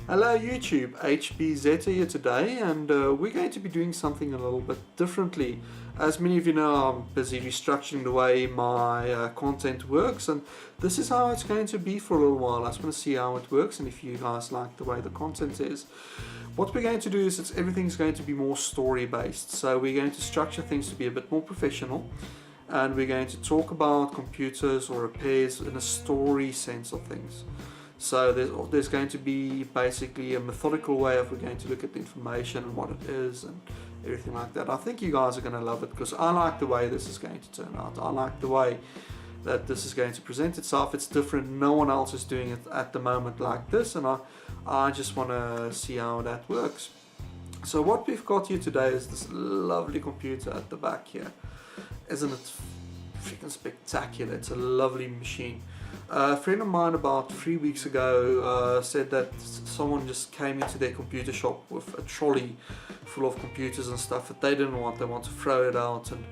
Hello YouTube, HBZ here today, and we're going to be doing something a little bit differently. As many of you know, I'm busy restructuring the way my content works, and this is how it's going to be for a little while. I just want to see how it works and if you guys like the way the content is. What we're going to do is everything's going to be more story based, so we're going to structure things to be a bit more professional, and we're going to talk about computers or repairs in a story sense of things. So there's going to be basically a methodical way of we're going to look at the information and what it is and everything like that. I think you guys are going to love it because I like the way this is going to turn out. I like the way that this is going to present itself. It's different. No one else is doing it at the moment like this, and I just want to see how that works. So what we've got here today is this lovely computer at the back here. Isn't it freaking spectacular? It's a lovely machine. A friend of mine about 3 weeks ago said that someone just came into their computer shop with a trolley full of computers and stuff that they didn't want. They want to throw it out, and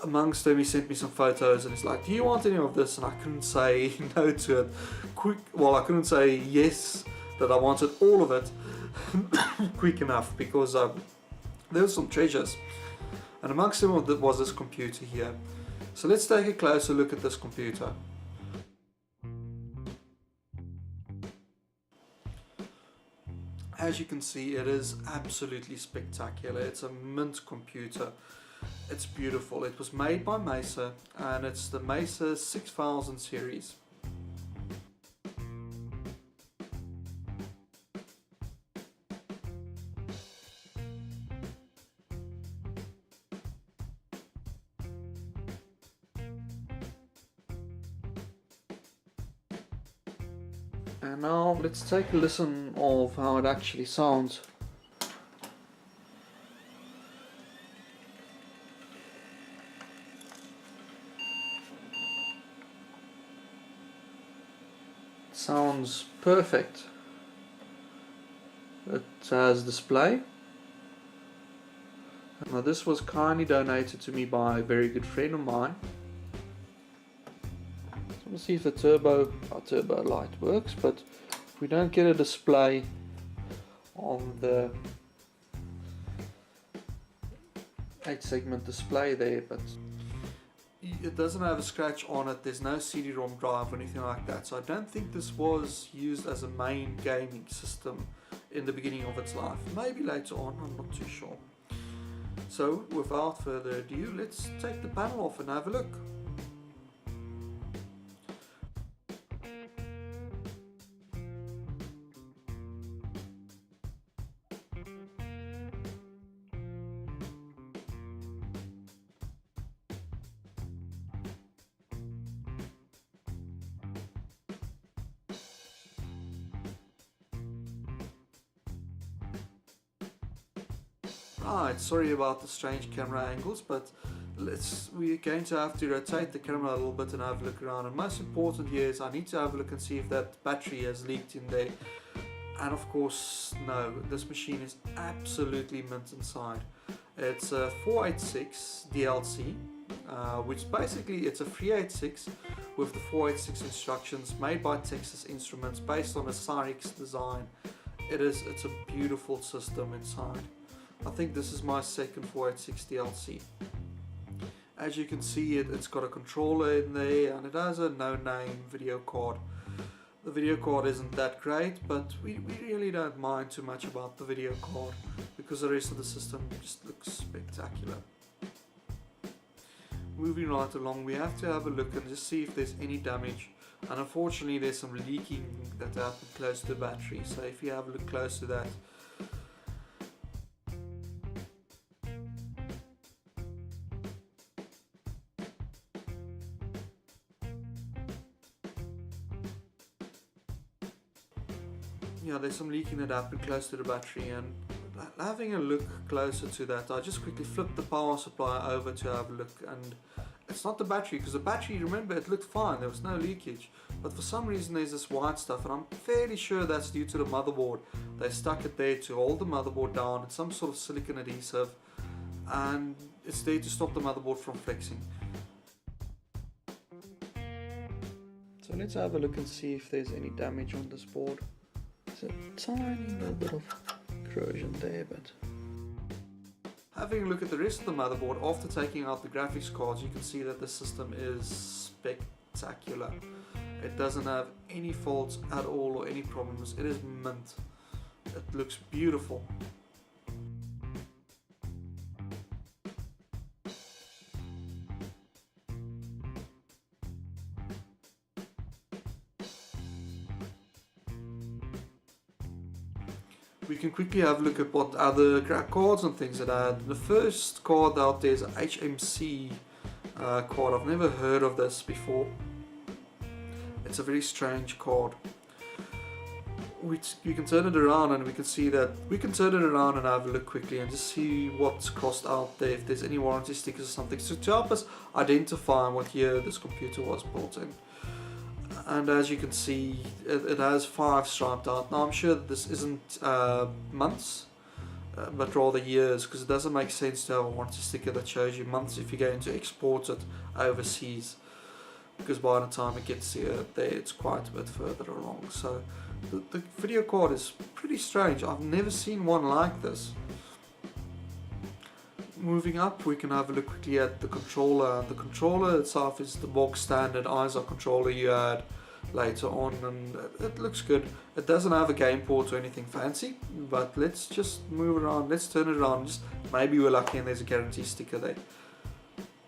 amongst them he sent me some photos and he's like, do you want any of this? And I couldn't say no to it. I couldn't say yes that I wanted all of it quick enough, because there were some treasures, and amongst them was this computer here. So let's take a closer look at this computer. As you can see, it is absolutely spectacular. It's a mint computer. It's beautiful. It was made by Mecer, and it's the Mecer 6000 series. And now let's take a listen of how it actually sounds. It sounds perfect. It has display. Now this was kindly donated to me by a very good friend of mine. We'll see if the turbo light works, but we don't get a display on the 8-segment display there, but it doesn't have a scratch on it. There's no CD-ROM drive or anything like that, so I don't think this was used as a main gaming system in the beginning of its life. Maybe later on, I'm not too sure. So without further ado, let's take the panel off and have a look. Right, sorry about the strange camera angles, but we're going to have to rotate the camera a little bit and have a look around. And most important here is I need to have a look and see if that battery has leaked in there. And of course, no, this machine is absolutely mint inside. It's a 486 DLC, which basically it's a 386 with the 486 instructions made by Texas Instruments based on a Cyrix design. It's a beautiful system inside. I think this is my second 486 DLC. As you can see, it's got a controller in there, and it has a no-name video card. The video card isn't that great, but we really don't mind too much about the video card because the rest of the system just looks spectacular. Moving right along, we have to have a look and just see if there's any damage. And unfortunately, there's some leaking that happened close to the battery, so if you have a look close to that, yeah, there's some leaking that happened close to the battery, and having a look closer to that, I just quickly flipped the power supply over to have a look, and it's not the battery, because the battery, remember, it looked fine, there was no leakage, but for some reason there's this white stuff, and I'm fairly sure that's due to the motherboard. They stuck it there to hold the motherboard down. It's some sort of silicone adhesive, and it's there to stop the motherboard from flexing. So let's have a look and see if there's any damage on this board. There's a tiny little bit of corrosion there, but having a look at the rest of the motherboard, after taking out the graphics cards, you can see that the system is spectacular. It doesn't have any faults at all or any problems. It is mint. It looks beautiful. We can quickly have a look at what other cards and things that I had. The first card out there is an HMC card. I've never heard of this before. It's a very strange card. We can turn it around and we can see that we can turn it around and have a look quickly and just see what's crossed out there, if there's any warranty stickers or something, so to help us identify what year this computer was built in. And as you can see, it has 5 striped out. Now I'm sure that this isn't months, but rather years, because it doesn't make sense to have a warranty sticker that shows you months if you're going to export it overseas, because by the time it gets here, there it's quite a bit further along. So the video card is pretty strange. I've never seen one like this. Moving up, we can have a look quickly at the controller. The controller itself is the bog standard ISO controller you had later on, and it looks good. It doesn't have a game port or anything fancy, but let's just move around, let's turn it around, just maybe we're lucky and there's a guarantee sticker there.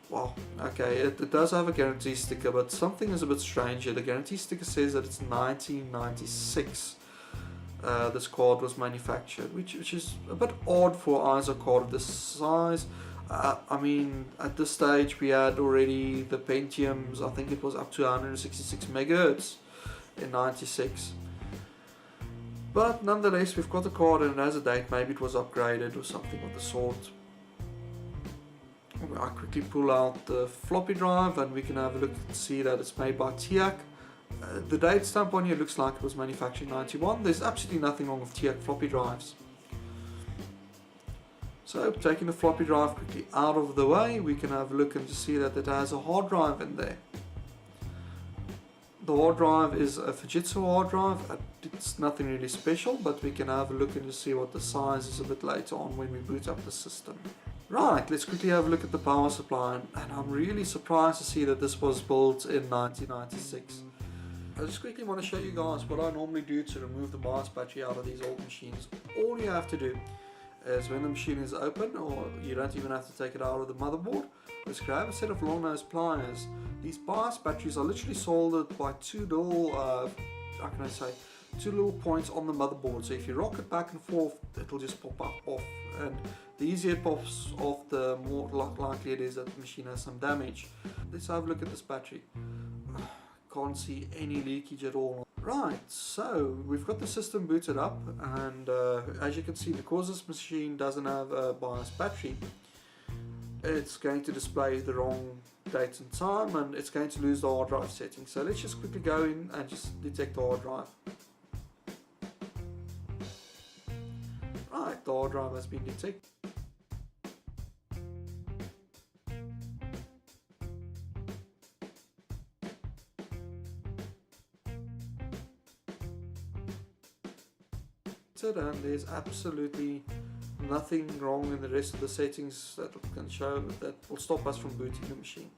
Wow, okay, it does have a guarantee sticker, but something is a bit strange here. The guarantee sticker says that it's 1996 this card was manufactured, which is a bit odd for ISO card of this size. I mean, at this stage we had already the Pentiums, I think it was up to 166 megahertz in 96. But nonetheless, we've got the card and it has a date, maybe it was upgraded or something of the sort. I quickly pull out the floppy drive and we can have a look and see that it's made by TIAC. The date stamp on here looks like it was manufactured in 91. There's absolutely nothing wrong with TIAC floppy drives. So taking the floppy drive quickly out of the way, we can have a look and just see that it has a hard drive in there. The hard drive is a Fujitsu hard drive. It's nothing really special, but we can have a look and just see what the size is a bit later on when we boot up the system. Right, let's quickly have a look at the power supply, and I'm really surprised to see that this was built in 1996. I just quickly want to show you guys what I normally do to remove the BIOS battery out of these old machines. All you have to do is when the machine is open, or you don't even have to take it out of the motherboard, just grab a set of long nose pliers. These BIOS batteries are literally soldered by two little, two little points on the motherboard. So if you rock it back and forth, it'll just pop up off. And the easier it pops off, the more likely it is that the machine has some damage. Let's have a look at this battery. Can't see any leakage at all. Right, so we've got the system booted up, and as you can see, because this machine doesn't have a BIOS battery, it's going to display the wrong date and time, and it's going to lose the hard drive setting. So let's just quickly go in and just detect the hard drive. Right, the hard drive has been detected. And there's absolutely nothing wrong in the rest of the settings that can show that will stop us from booting the machine.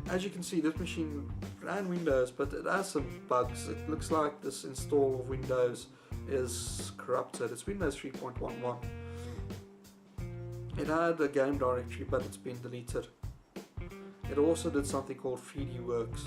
As you can see, this machine ran Windows, but it has some bugs. It looks like this install of Windows is corrupted. It's Windows 3.11. It had a game directory, but it's been deleted. It also did something called 3D Works.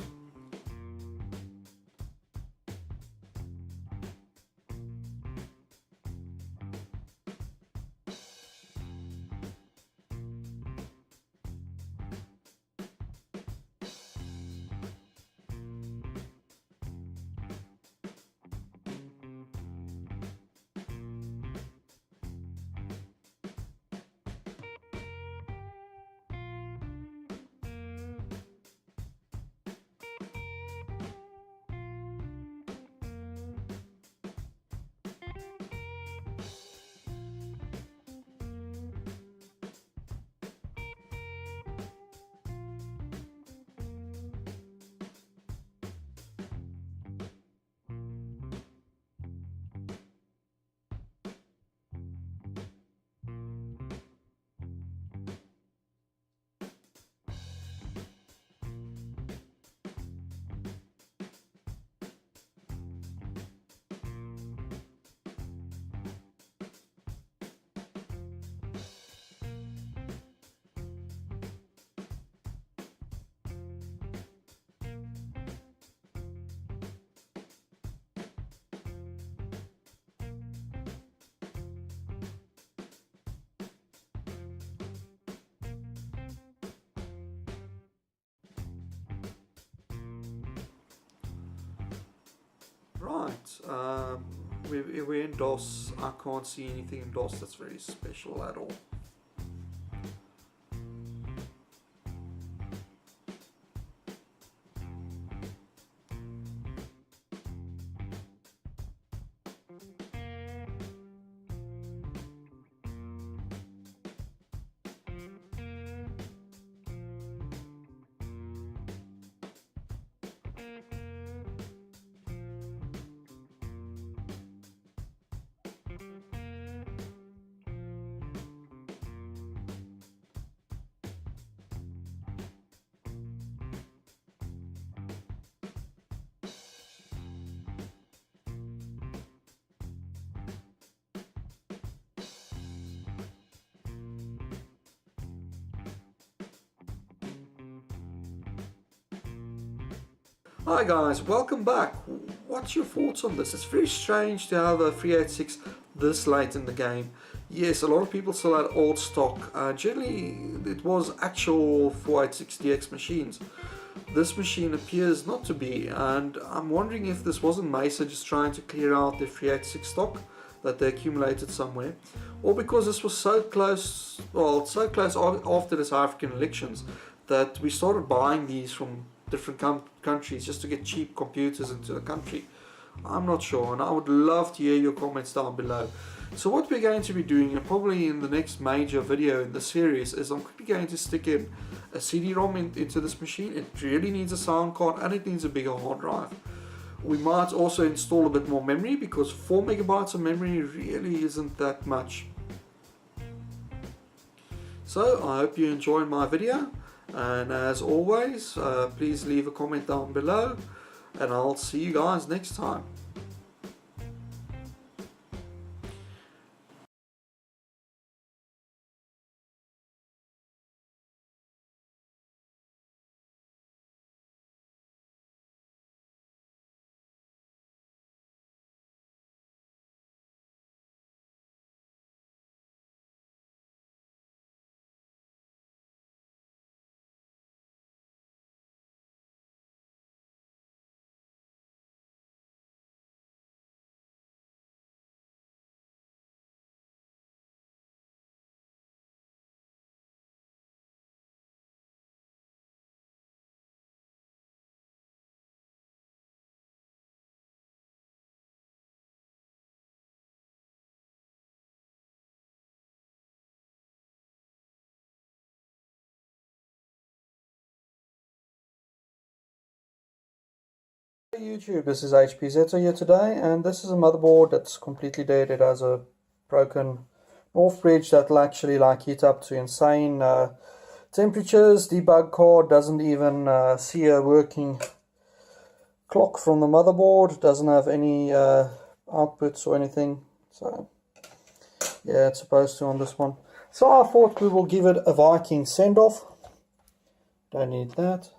Right, we're in DOS. I can't see anything in DOS that's very special at all. Hi guys, welcome back. What's your thoughts on this? It's very strange to have a 386 this late in the game. Yes, a lot of people still had old stock. Generally, it was actual 486DX machines. This machine appears not to be, and I'm wondering if this wasn't Mecer just trying to clear out their 386 stock that they accumulated somewhere, or because this was so close, well, so close after the South African elections that we started buying these from different countries just to get cheap computers into the country. I'm not sure, and I would love to hear your comments down below. So what we're going to be doing, and probably in the next major video in the series, is I'm quickly going to stick in a CD-ROM into this machine. It really needs a sound card and it needs a bigger hard drive. We might also install a bit more memory, because 4 megabytes of memory really isn't that much. So I hope you enjoyed my video, and as always, please leave a comment down below, and I'll see you guys next time. Hey YouTube, this is HPZ here today, and this is a motherboard that's completely dead. It has a broken north bridge that'll actually heat up to insane temperatures. Debug card doesn't even see a working clock from the motherboard, doesn't have any outputs or anything. So yeah, it's supposed to on this one. So I thought we will give it a Viking send-off. Don't need that.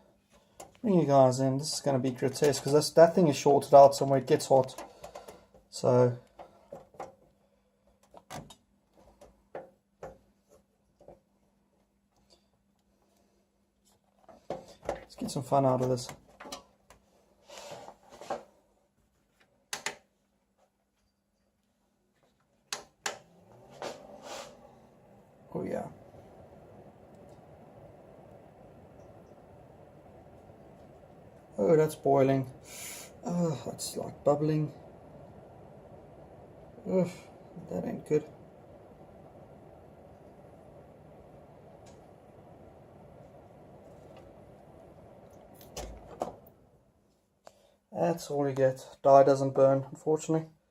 Bring you guys in. This is going to be grotesque because that thing is shorted out somewhere. It gets hot. So let's get some fun out of this. Oh yeah. Oh, that's boiling. Oh, that's like bubbling. Ugh, that ain't good. That's all you get. Dye doesn't burn, unfortunately.